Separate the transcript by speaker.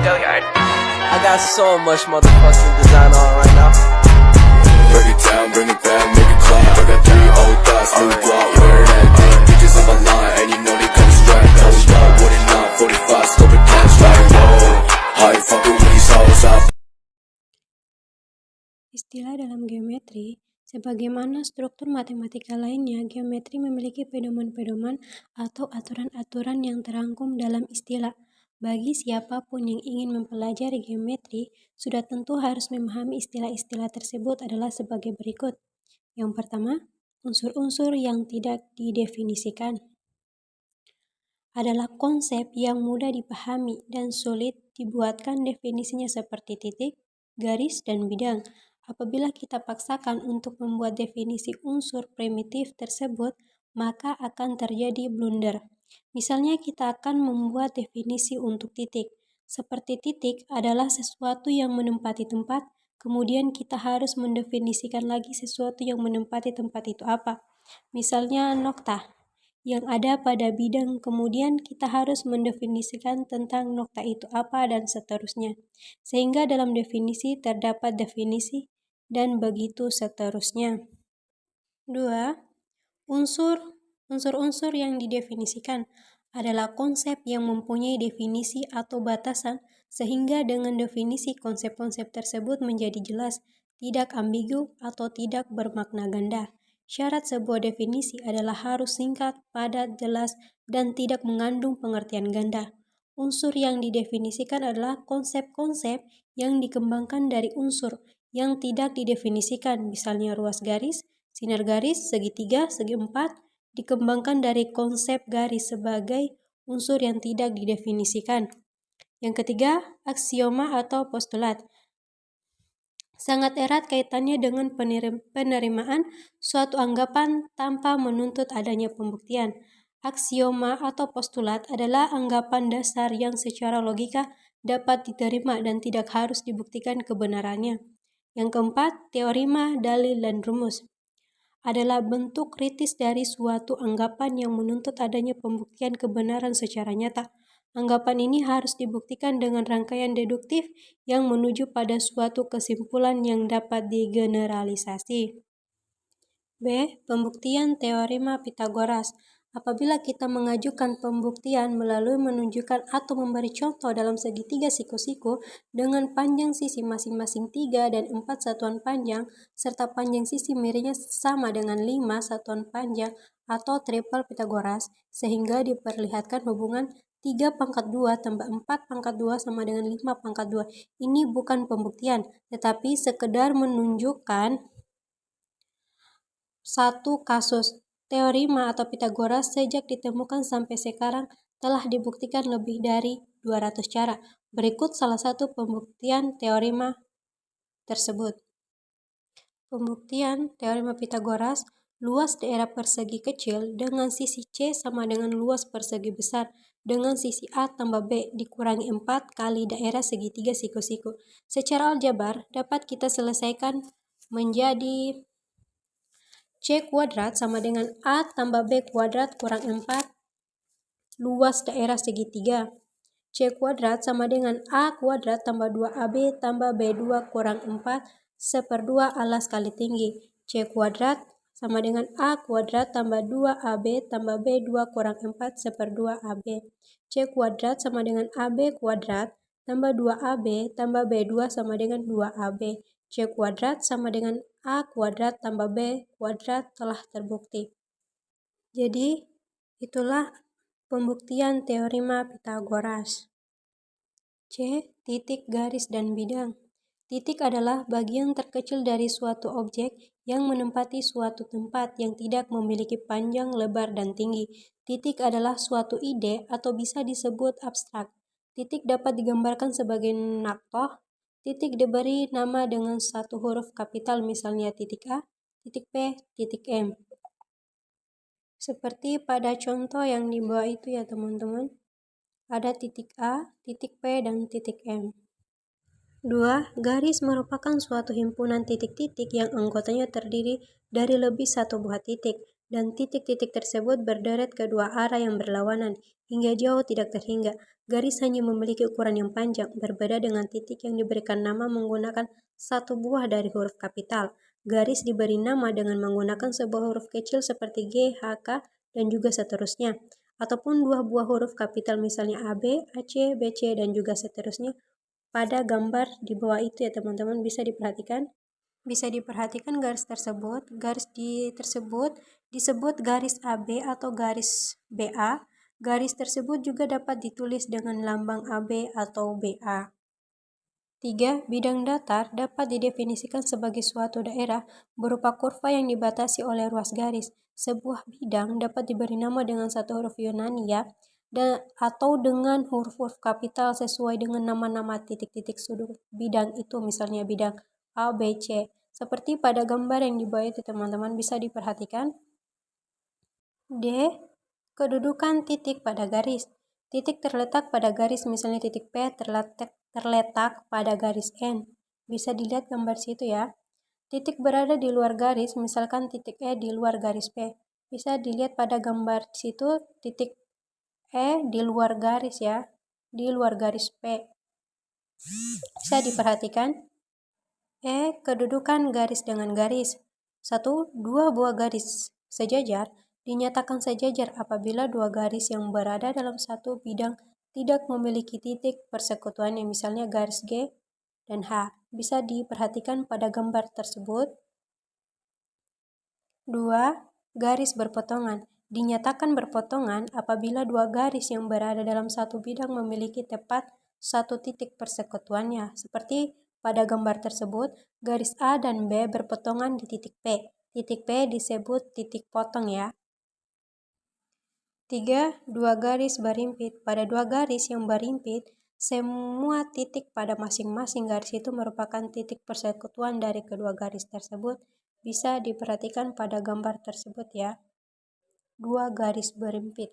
Speaker 1: I got so much motherfucking design on right now.
Speaker 2: Break it down, bring it back, make it clap. I got 3 old thoughts, new block, where that day. Bitches on my line, and you know they come straight. Hold up, what it not, 45, scope it cash like whoa. How you fucking with these hoes up?
Speaker 3: Istilah dalam geometri, sebagaimana struktur matematika lainnya, geometri memiliki pedoman-pedoman atau aturan-aturan yang terangkum dalam istilah. Bagi siapapun yang ingin mempelajari geometri, sudah tentu harus memahami istilah-istilah tersebut adalah sebagai berikut. Yang pertama, unsur-unsur yang tidak didefinisikan adalah konsep yang mudah dipahami dan sulit dibuatkan definisinya seperti titik, garis, dan bidang. Apabila kita paksakan untuk membuat definisi unsur primitif tersebut, maka akan terjadi blunder. Misalnya kita akan membuat definisi untuk titik. Seperti titik adalah sesuatu yang menempati tempat, kemudian kita harus mendefinisikan lagi sesuatu yang menempati tempat itu apa. Misalnya nokta yang ada pada bidang, kemudian kita harus mendefinisikan tentang nokta itu apa dan seterusnya. Sehingga dalam definisi terdapat definisi dan begitu seterusnya. 2. Unsur-unsur yang didefinisikan adalah konsep yang mempunyai definisi atau batasan sehingga dengan definisi konsep-konsep tersebut menjadi jelas, tidak ambigu atau tidak bermakna ganda. Syarat sebuah definisi adalah harus singkat, padat, jelas, dan tidak mengandung pengertian ganda. Unsur yang didefinisikan adalah konsep-konsep yang dikembangkan dari unsur yang tidak didefinisikan, misalnya ruas garis, sinar garis, segitiga, segi empat, dikembangkan dari konsep garis sebagai unsur yang tidak didefinisikan. Yang ketiga, aksioma atau postulat. Sangat erat kaitannya dengan penerimaan suatu anggapan tanpa menuntut adanya pembuktian. Aksioma atau postulat adalah anggapan dasar yang secara logika dapat diterima dan tidak harus dibuktikan kebenarannya. Yang keempat, teorema, dalil, dan rumus adalah bentuk kritis dari suatu anggapan yang menuntut adanya pembuktian kebenaran secara nyata. Anggapan ini harus dibuktikan dengan rangkaian deduktif yang menuju pada suatu kesimpulan yang dapat digeneralisasi. B. Pembuktian teorema Pitagoras. Apabila kita mengajukan pembuktian melalui menunjukkan atau memberi contoh dalam segitiga siku-siku dengan panjang sisi masing-masing 3 dan 4 satuan panjang, serta panjang sisi miringnya sama dengan 5 satuan panjang atau triple Pitagoras, sehingga diperlihatkan hubungan 3 pangkat 2 tambah 4 pangkat 2 sama dengan 5 pangkat 2. Ini bukan pembuktian, tetapi sekedar menunjukkan satu kasus. Teorema atau Pitagoras sejak ditemukan sampai sekarang telah dibuktikan lebih dari 200 cara. Berikut salah satu pembuktian teorema tersebut. Pembuktian teorema Pitagoras, luas daerah persegi kecil dengan sisi C sama dengan luas persegi besar dengan sisi A tambah B dikurangi 4 kali daerah segitiga siku-siku. Secara aljabar dapat kita selesaikan menjadi C kuadrat sama dengan A tambah B kuadrat kurang 4 luas daerah segitiga. C kuadrat sama dengan A kuadrat tambah 2AB tambah B2 kurang 4 1/2 alas kali tinggi. C kuadrat sama dengan A kuadrat tambah 2AB tambah B2 kurang 4 1/2 AB. C kuadrat sama dengan AB kuadrat tambah 2AB tambah B2 sama dengan 2AB. C kuadrat sama dengan A kuadrat tambah B kuadrat telah terbukti. Jadi, itulah pembuktian teorema Pitagoras. C. Titik, garis, dan bidang. Titik adalah bagian terkecil dari suatu objek yang menempati suatu tempat yang tidak memiliki panjang, lebar, dan tinggi. Titik adalah suatu ide atau bisa disebut abstrak. Titik dapat digambarkan sebagai naktoh. Titik diberi nama dengan satu huruf kapital, misalnya titik A, titik P, titik M. Seperti pada contoh yang di bawah itu ya teman-teman. Ada titik A, titik P, dan titik M. 2. Garis merupakan suatu himpunan titik-titik yang anggotanya terdiri dari lebih satu buah titik. dan titik-titik tersebut berderet ke dua arah yang berlawanan, hingga jauh tidak terhingga. Garis hanya memiliki ukuran yang panjang, berbeda dengan titik yang diberikan nama menggunakan satu buah dari huruf kapital. Garis diberi nama dengan menggunakan sebuah huruf kecil seperti G, H, K, dan juga seterusnya. Ataupun dua buah huruf kapital misalnya AB, AC, BC, dan juga seterusnya. Pada gambar di bawah itu ya teman-teman bisa diperhatikan. Bisa diperhatikan garis tersebut. Garis tersebut disebut garis AB atau garis BA. Garis tersebut juga dapat ditulis dengan lambang AB atau BA. 3. Bidang datar dapat didefinisikan sebagai suatu daerah berupa kurva yang dibatasi oleh ruas garis. Sebuah bidang dapat diberi nama dengan satu huruf Yunani ya, atau dengan huruf-huruf kapital sesuai dengan nama-nama titik-titik sudut bidang itu, misalnya bidang A, B, C. Seperti pada gambar yang di bawah itu teman-teman bisa diperhatikan. D. Kedudukan titik pada garis. Titik terletak pada garis, misalnya titik P terletak pada garis N. Bisa dilihat gambar situ ya. Titik berada di luar garis, misalkan titik E di luar garis P. Bisa dilihat pada gambar situ titik E di luar garis ya, di luar garis P. Bisa diperhatikan. E. Kedudukan garis dengan garis. 1. Dua buah garis sejajar dinyatakan sejajar apabila dua garis yang berada dalam satu bidang tidak memiliki titik persekutuannya, misalnya garis G dan H. Bisa diperhatikan pada gambar tersebut. 2. Garis berpotongan. Dinyatakan berpotongan apabila dua garis yang berada dalam satu bidang memiliki tepat satu titik persekutuannya. Seperti pada gambar tersebut, garis A dan B berpotongan di titik P. Titik P disebut titik potong ya. 3. Dua garis berimpit. Pada dua garis yang berimpit, semua titik pada masing-masing garis itu merupakan titik persekutuan dari kedua garis tersebut. Bisa diperhatikan pada gambar tersebut ya. Dua garis berimpit.